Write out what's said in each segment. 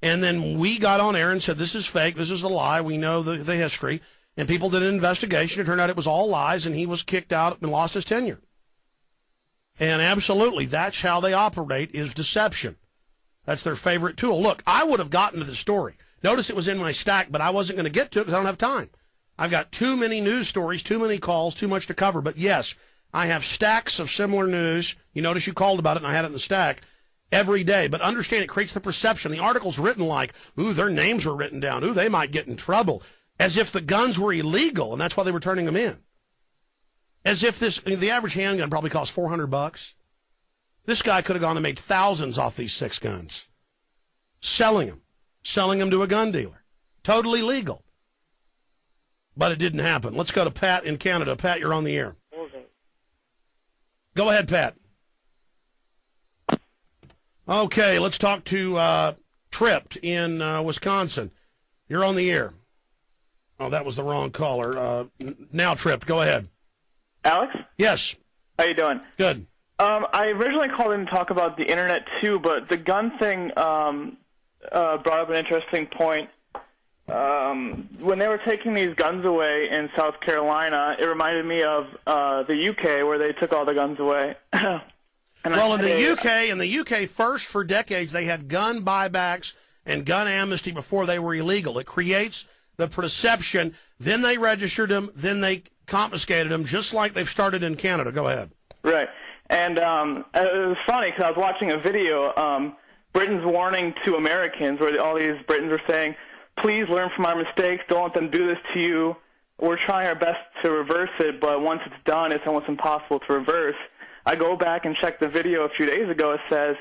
And then we got on air and said, this is fake, this is a lie, we know the history. And people did an investigation. It turned out it was all lies, and he was kicked out and lost his tenure. And absolutely, that's how they operate, is deception. That's their favorite tool. Look, I would have gotten to the story. Notice it was in my stack, but I wasn't going to get to it because I don't have time. I've got too many news stories, too many calls, too much to cover. But yes, I have stacks of similar news. You notice you called about it, and I had it in the stack every day. But understand, it creates the perception. The article's written like, ooh, their names were written down. Ooh, they might get in trouble. As if the guns were illegal, and that's why they were turning them in. As if the average handgun probably costs $400. This guy could have gone and made thousands off these 6 guns. Selling them to a gun dealer. Totally legal. But it didn't happen. Let's go to Pat in Canada. Pat, you're on the air. Okay. Go ahead, Pat. Okay, let's talk to Tripped in Wisconsin. You're on the air. Oh, that was the wrong caller. Now Tripped, go ahead. Alex? Yes. How you doing? Good. I originally called in to talk about the internet too, but the gun thing brought up an interesting point. When they were taking these guns away in South Carolina, it reminded me of the UK where they took all the guns away. Well, in the UK, first for decades, they had gun buybacks and gun amnesty before they were illegal. It creates the perception. Then they registered them. Then they confiscated them, just like they've started in Canada. Go ahead. Right. And it was funny because I was watching a video, Britain's warning to Americans, where all these Britons are saying, please learn from our mistakes. Don't let them do this to you. We're trying our best to reverse it, but once it's done, it's almost impossible to reverse. I go back and check the video a few days ago. It says,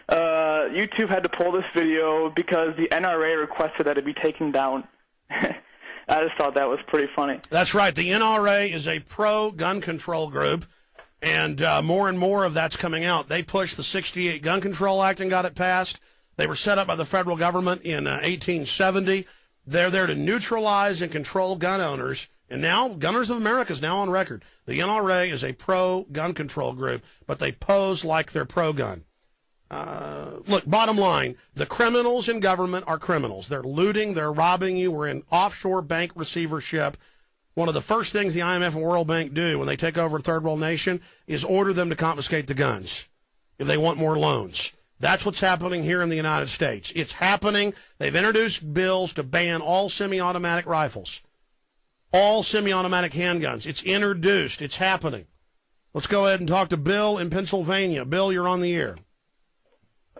YouTube had to pull this video because the NRA requested that it be taken down. I just thought that was pretty funny. That's right. The NRA is a pro-gun control group, and more and more of that's coming out. They pushed the 68 Gun Control Act and got it passed. They were set up by the federal government in 1870. They're there to neutralize and control gun owners. And now, Gunners of America is now on record. The NRA is a pro-gun control group, but they pose like they're pro-gun. Look, bottom line, the criminals in government are criminals. They're looting, they're robbing you. We're in offshore bank receivership. One of the first things the IMF and World Bank do when they take over a third world nation is order them to confiscate the guns if they want more loans. That's what's happening here in the United States. It's happening. They've introduced bills to ban all semi-automatic rifles, all semi-automatic handguns. It's introduced. It's happening. Let's go ahead and talk to Bill in Pennsylvania. Bill, you're on the air.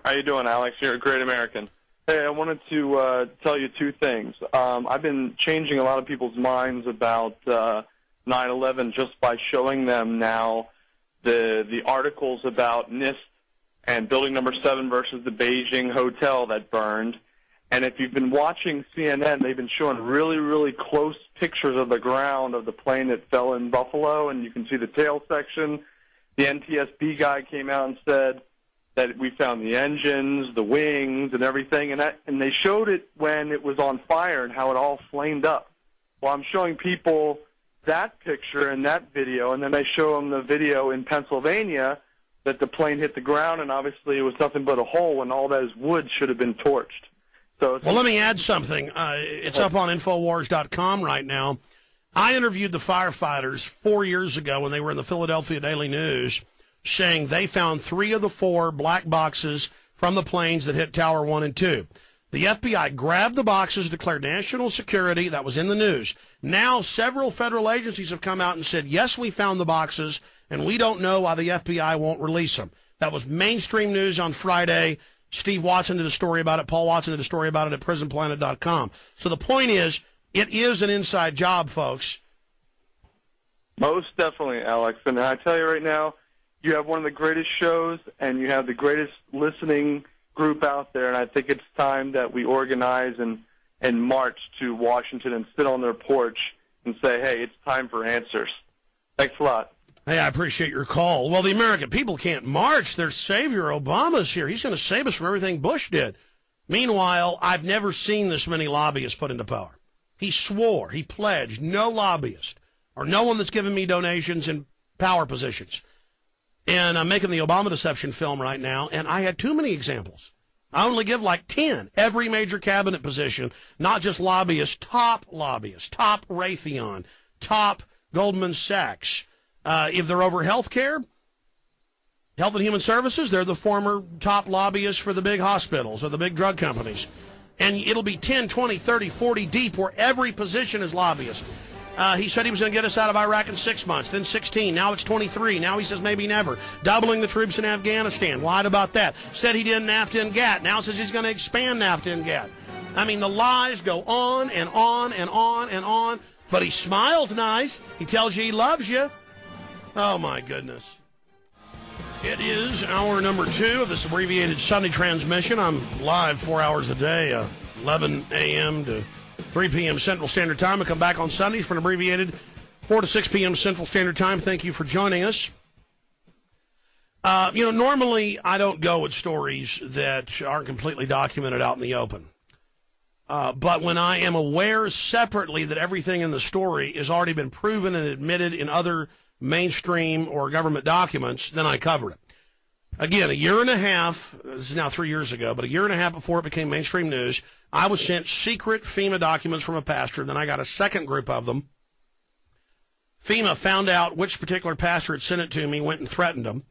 How you doing, Alex? You're a great American. Hey, I wanted to tell you 2 things. I've been changing a lot of people's minds about 9/11 just by showing them now the articles about NIST and Building Number 7 versus the Beijing hotel that burned. And if you've been watching CNN, they've been showing really, really close pictures of the ground of the plane that fell in Buffalo, and you can see the tail section. The NTSB guy came out and said that we found the engines, the wings, and everything, and they showed it when it was on fire and how it all flamed up. Well, I'm showing people that picture and that video, and then I show them the video in Pennsylvania that the plane hit the ground, and obviously it was nothing but a hole, and all those wood should have been torched. So well, let me add something. It's up on Infowars.com right now. I interviewed the firefighters 4 years ago when they were in the Philadelphia Daily News, saying they found 3 of the 4 black boxes from the planes that hit Tower 1 and 2. The FBI grabbed the boxes, declared national security. That was in the news. Now several federal agencies have come out and said, yes, we found the boxes, and we don't know why the FBI won't release them. That was mainstream news on Friday. Steve Watson did a story about it. Paul Watson did a story about it at prisonplanet.com. So the point is, it is an inside job, folks. Most definitely, Alex. And I tell you right now, you have one of the greatest shows, and you have the greatest listening group out there, and I think it's time that we organize and march to Washington and sit on their porch and say, hey, it's time for answers. Thanks a lot. Hey, I appreciate your call. Well, the American people can't march. Their savior, Obama's here. He's going to save us from everything Bush did. Meanwhile, I've never seen this many lobbyists put into power. He swore, he pledged, no lobbyist or no one that's given me donations in power positions. And I'm making the Obama deception film right now, and I had too many examples I only give like 10. Every major cabinet position, not just lobbyists, top Raytheon, top Goldman Sachs. If they're over health care, Health and Human Services, they're the former top lobbyists for the big hospitals or the big drug companies. And it'll be 10, 20, 30, 40 deep where every position is lobbyist. He said he was going to get us out of Iraq in 6 months, then 16. Now it's 23. Now he says maybe never. Doubling the troops in Afghanistan. Lied about that. Said he did NAFTA and GATT. Now says he's going to expand NAFTA and GATT. I mean, the lies go on and on and on and on. But he smiles nice. He tells you he loves you. Oh, my goodness. It is hour number 2 of this abbreviated Sunday transmission. I'm live 4 hours a day, 11 a.m. to 3 p.m. Central Standard Time. I come back on Sundays for an abbreviated 4 to 6 p.m. Central Standard Time. Thank you for joining us. Normally I don't go with stories that aren't completely documented out in the open. But when I am aware separately that everything in the story has already been proven and admitted in other mainstream or government documents, then I cover it. Again, a year and a half, this is now 3 years ago, but a year and a half before it became mainstream news, I was sent secret FEMA documents from a pastor. Then I got a second group of them. FEMA found out which particular pastor had sent it to me, went and threatened them.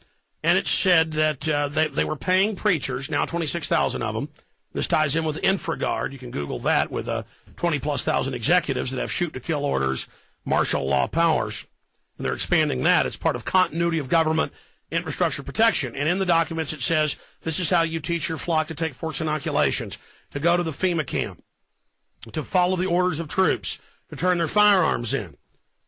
And it said that they were paying preachers, now 26,000 of them. This ties in with InfraGard. You can Google that with 20-plus thousand executives that have shoot-to-kill orders, martial law powers. And they're expanding that. It's part of continuity of government infrastructure protection. And in the documents it says, this is how you teach your flock to take forced inoculations, to go to the FEMA camp, to follow the orders of troops, to turn their firearms in.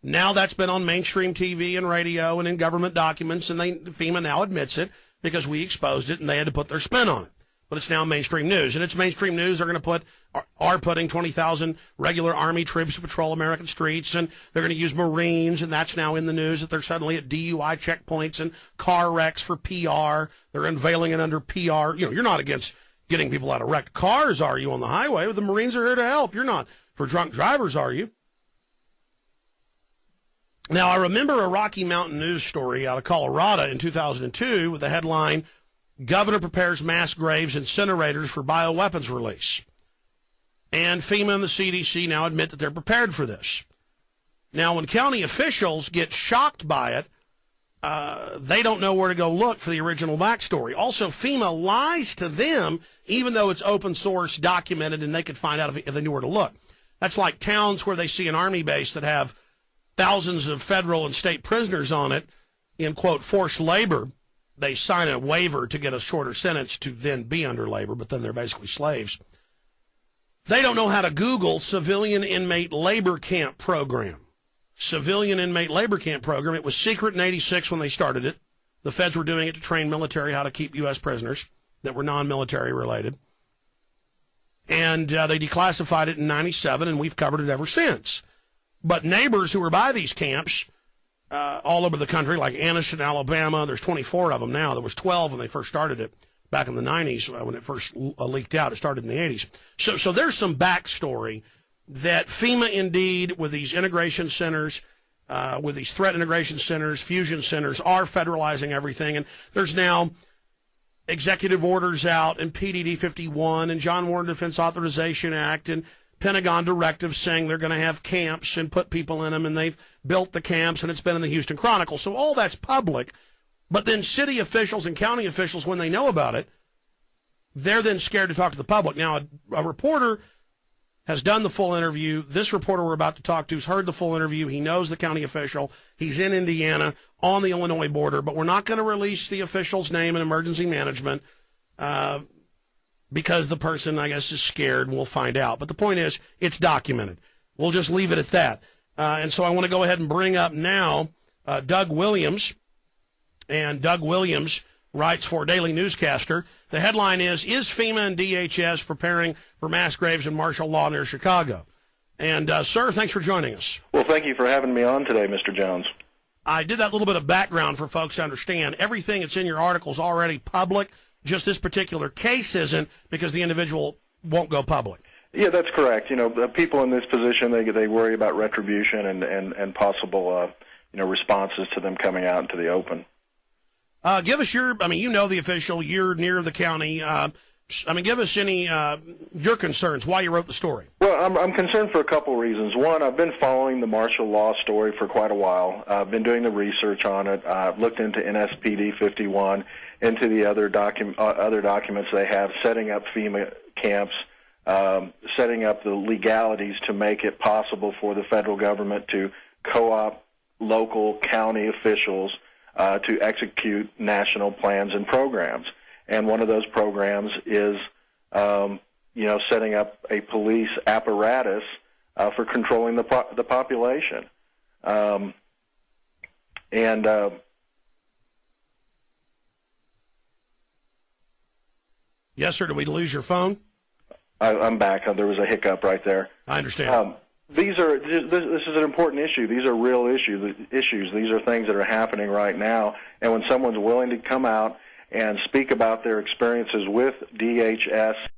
Now that's been on mainstream TV and radio and in government documents, and FEMA now admits it because we exposed it and they had to put their spin on it. But it's now mainstream news. And it's mainstream news. They're going to are putting 20,000 regular Army troops to patrol American streets, and they're going to use Marines, and that's now in the news that they're suddenly at DUI checkpoints and car wrecks for PR. They're unveiling it under PR. You're not against getting people out of wrecked cars, are you, on the highway? The Marines are here to help. You're not for drunk drivers, are you? Now, I remember a Rocky Mountain news story out of Colorado in 2002 with the headline, Governor Prepares Mass Graves Incinerators for Bioweapons Release. And FEMA and the CDC now admit that they're prepared for this. Now, when county officials get shocked by it, they don't know where to go look for the original backstory. Also, FEMA lies to them, even though it's open source, documented, and they could find out if they knew where to look. That's like towns where they see an Army base that have thousands of federal and state prisoners on it in, quote, forced labor. They sign a waiver to get a shorter sentence to then be under labor, but then they're basically slaves. They don't know how to Google civilian inmate labor camp program. Civilian inmate labor camp program. It was secret in 86 when they started it. The feds were doing it to train military how to keep U.S. prisoners that were non-military related. And they declassified it in 97, and we've covered it ever since. But neighbors who were by these camps all over the country, like Anniston, Alabama, there's 24 of them now. There was 12 when they first started it back in the 90s when it first leaked out. It started in the 80s. So there's some backstory that FEMA indeed, with these integration centers, with these threat integration centers, fusion centers, are federalizing everything. And there's now executive orders out and PDD 51 and John Warren Defense Authorization Act and Pentagon directives saying they're going to have camps and put people in them, and they've built the camps, and it's been in the Houston Chronicle. So all that's public. But then city officials and county officials, when they know about it, they're then scared to talk to the public. Now, a reporter has done the full interview. This reporter we're about to talk to has heard the full interview. He knows the county official. He's in Indiana on the Illinois border, but we're not going to release the official's name in emergency management because the person, I guess, is scared, and we'll find out. But the point is, it's documented. We'll just leave it at that. And so I want to go ahead and bring up now Doug Williams. And Doug Williams writes for Daily Newscaster. The headline is FEMA and DHS preparing for mass graves and martial law near Chicago? And, sir, thanks for joining us. Well, thank you for having me on today, Mr. Jones. I did that little bit of background for folks to understand. Everything that's in your article is already public. Just this particular case isn't, because the individual won't go public. Yeah, that's correct. People in this position, they worry about retribution and possible responses to them coming out into the open. Give us the official, you're near the county. give us any your concerns, why you wrote the story. Well, I'm concerned for a couple reasons. One, I've been following the martial law story for quite a while. I've been doing the research on it. I've looked into NSPD 51, into the other documents they have, setting up FEMA camps, setting up the legalities to make it possible for the federal government to co-opt local county officials to execute national plans and programs. And one of those programs is, setting up a police apparatus for controlling the population. Yes, sir. Did we lose your phone? I'm back. There was a hiccup right there. I understand. This is an important issue. These are real issues. These are things that are happening right now. And when someone's willing to come out and speak about their experiences with DHS